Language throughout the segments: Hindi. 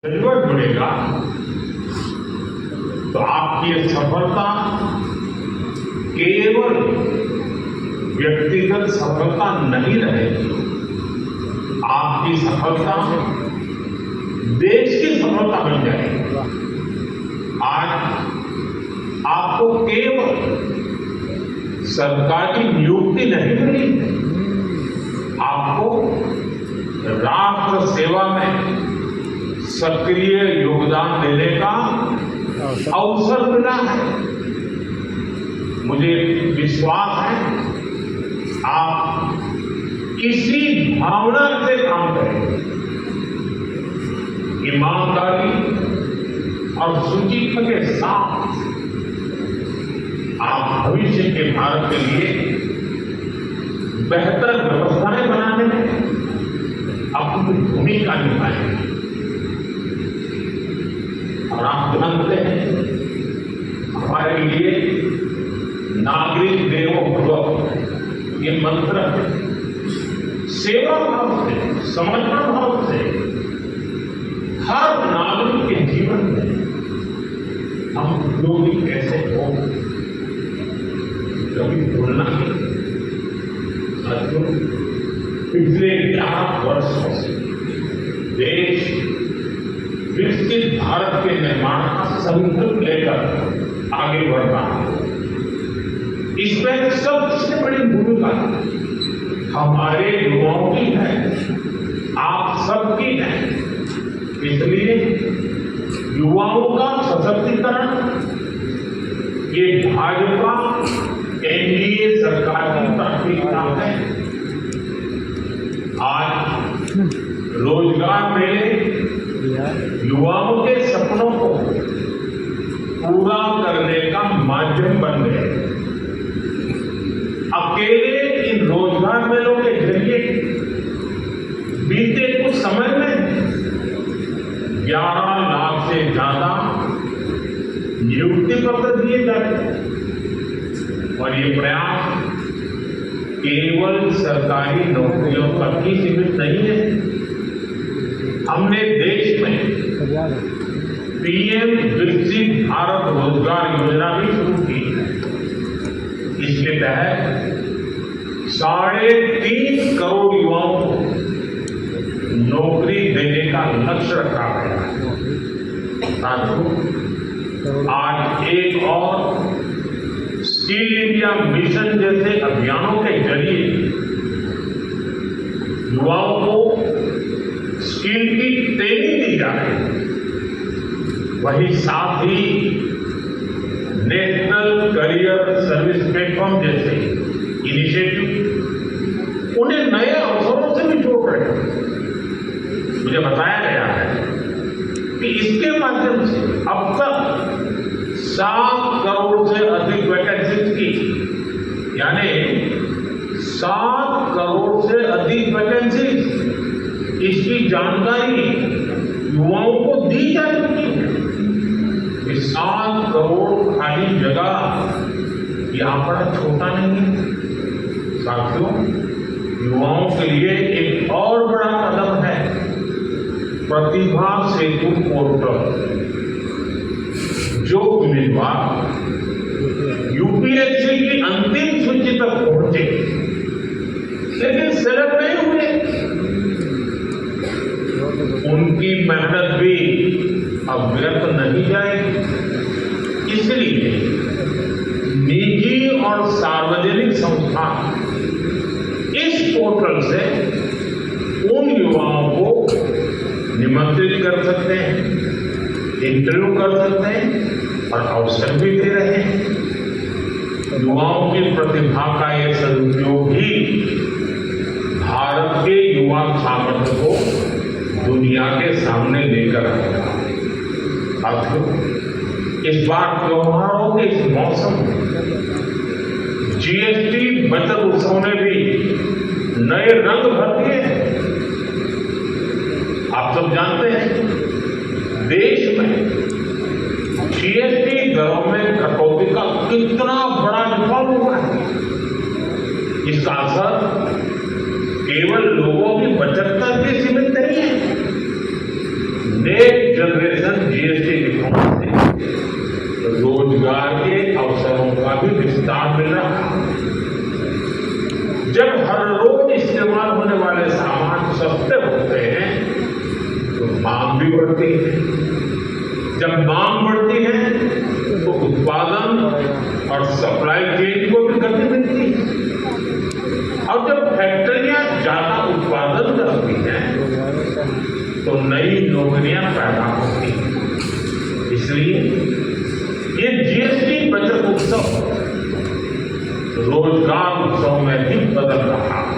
जरूरत जुड़ेगा तो आपकी ये सफलता केवल व्यक्तिगत सफलता नहीं रहेगी, आपकी सफलता देश की सफलता बन जाएगी। आज आपको केवल सरकारी नियुक्ति नहीं मिली, आपको राष्ट्र सेवा में सक्रिय योगदान देने का अवसर मिला है। मुझे विश्वास है आप इसी भावना से काम करेंगे, ईमानदारी और शुचित्व के साथ आप भविष्य के भारत के लिए बेहतर व्यवस्थाएं बनाने में अपनी भूमिका निभाएंगे। और आप जानते हैं हमारे लिए नागरिक देवो भव ये मंत्र सेवा भाव से, समर्पण भाव से हर नागरिक के जीवन में हम उपयोगी कैसे हो कभी भूलना नहीं। पिछले 11 वर्षों से देश विकसित भारत के निर्माण का संकल्प लेकर आगे बढ़ रहा है। इसमें सबसे बड़ी भूमिका हमारे युवाओं की है, आप सबकी है। इसलिए युवाओं का सशक्तिकरण ये भाजपा एनडीए सरकार की प्राथमिकता है। आज रोजगार मेले युवाओं के सपनों को पूरा करने का माध्यम बन गए। अकेले इन रोजगार मेलों के जरिए बीते कुछ समय में 11 लाख से ज्यादा नियुक्ति पत्र दिए जाते हैं। और ये प्रयास केवल सरकारी नौकरियों तक ही सीमित नहीं है। हमने देश में पीएम विकसित भारत रोजगार योजना भी शुरू की है। इसके तहत 3.5 करोड़ युवाओं को नौकरी देने का लक्ष्य रखा गया है। साथियों, आज एक और स्किल इंडिया मिशन जैसे अभियानों के जरिए युवाओं को स्किल की ट्रेनिंग दी जा रही है। वही साथ ही नेशनल करियर सर्विस प्लेटफॉर्म जैसे इनिशिएटिव उन्हें नए अवसरों से भी जोड़ रहे हैं। मुझे बताया गया है कि इसके माध्यम से अब तक 7 करोड़ से अधिक वैकेंसीज की, यानी 7 करोड़ से अधिक वैकेंसीज, इसकी जानकारी युवाओं को दी जा चुकी है। 7 करोड़ खाली जगह यह आंकड़ा छोटा नहीं है। साथियों, युवाओं के लिए एक और बड़ा कदम है प्रतिभा सेतु पोर्टल। जो उम्मीदवार यूपीएससी की अंतिम सूची तक पहुंचे लेकिन सेलेक्ट नहीं हुए, उनकी मेहनत भी अब व्यर्थ नहीं जाएगी। इसलिए निजी और सार्वजनिक संस्थान इस पोर्टल से उन युवाओं को निमंत्रित कर सकते हैं, इंटरव्यू कर सकते हैं और अवसर भी दे रहे हैं। युवाओं की प्रतिभा का यह सदुपयोग ही भारत के युवा सामर्थ्य को दुनिया के सामने लेकर आएगा। साथियों, इस बार त्योहारों के इस मौसम में जीएसटी बचत उत्सव ने भी नए रंग भर दिए हैं। आप सब जानते हैं देश में जीएसटी दरों में कटौती का कितना बड़ा रिफॉर्म हुआ है। इसका असर केवल लोगों की बचत तक ही सीमित नहीं है, नेक जनरेशन जीएसटी रिफॉर्म से रोजगार के अवसरों का भी विस्तार मिल रहा है। जब हर रोज इस्तेमाल होने वाले सामान सस्ते होते हैं तो मांग भी बढ़ती है। जब मांग बढ़ती है तो उत्पादन और सप्लाई चेन को भी गति मिलती है। और जब फैक्ट्रियां ज्यादा उत्पादन करती हैं तो नई नौकरियां पैदा होती हैं। इसलिए ये जीएसटी बचत उत्सव रोजगार उत्सव में भी बदल रहा है।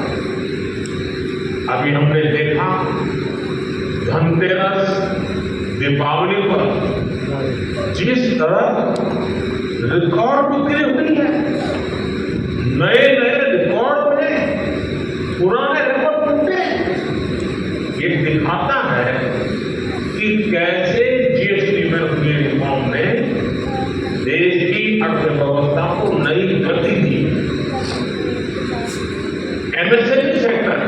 अभी हमने देखा धनतेरस, दीपावली पर जिस तरह रिकॉर्ड बिक्री हुई है, नए नए रिकॉर्ड बने, पुराने रिकॉर्ड बनते, ये दिखाता है कि कैसे जीएसटी में हुए रिफॉर्म ने देश की अर्थव्यवस्था को नई गति दी। एमएसएमई सेक्टर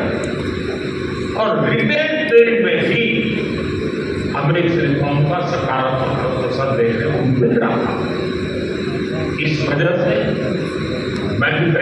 और रिटेल ट्रेड में भी हमें इस रिफॉर्म का सकारात्मक असर देखने को मिल रहा है। इस वजह से मैन्युफैक्चरिंग